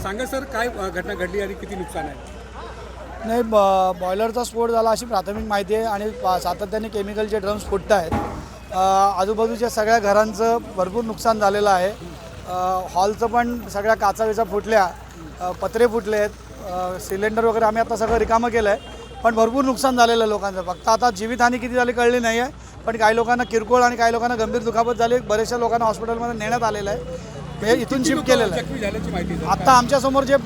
सांगा सर, काय घटना घडली आणि किती नुकसान आहे? नाही, बॉयलरचा स्फोट झाला अशी प्राथमिक माहिती आहे आणि सातत्याने केमिकलचे ड्रम्स फुटत आहेत। आजूबाजूच्या सगळ्या घरांचं भरपूर नुकसान झालेलं आहे। हॉलचं पण सगळ्या काचा फुटल्या, पत्रे फुटले आहेत, सिलेंडर वगैरे आम्ही आता सगळं रिकामं केलं आहे, पण भरपूर नुकसान झालेलं आहे लोकांचं। फक्त आता जीवितहानी किती झाली कळली नाही आहे, पण काही लोकांना किरकोळ आणि काही लोकांना गंभीर दुखापत झाली। बरेचशा लोकांना हॉस्पिटलमध्ये नेण्यात आलेलं आहे, हे इथून शिफ्ट केलेलं आहे। जखमी झाल्याची माहिती आहे. आता आमच्यासमोर जे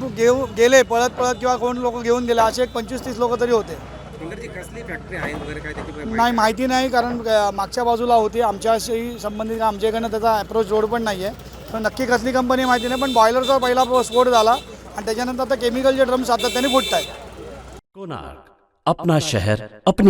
गेले पळत किंवा कोण लोक घेऊन गेले असे एक 25-30 लोक तरी होते। कसली फॅक्टरी आहे वगैरे काय त्याची नाही, माहिती नाही, कारण मागच्या बाजूला होती, आमच्याशी संबंधित आमच्याकडनं त्याचा अप्रोच रोड पण नाही आहे, तर नक्की कसली कंपनी माहिती नाही, पण बॉयलरचा पहिला स्फोट झाला आणि त्याच्यानंतर आता केमिकलचे ड्रम सातत्याने फुटत आहेत। कोणार्क, अपना शहर अपनी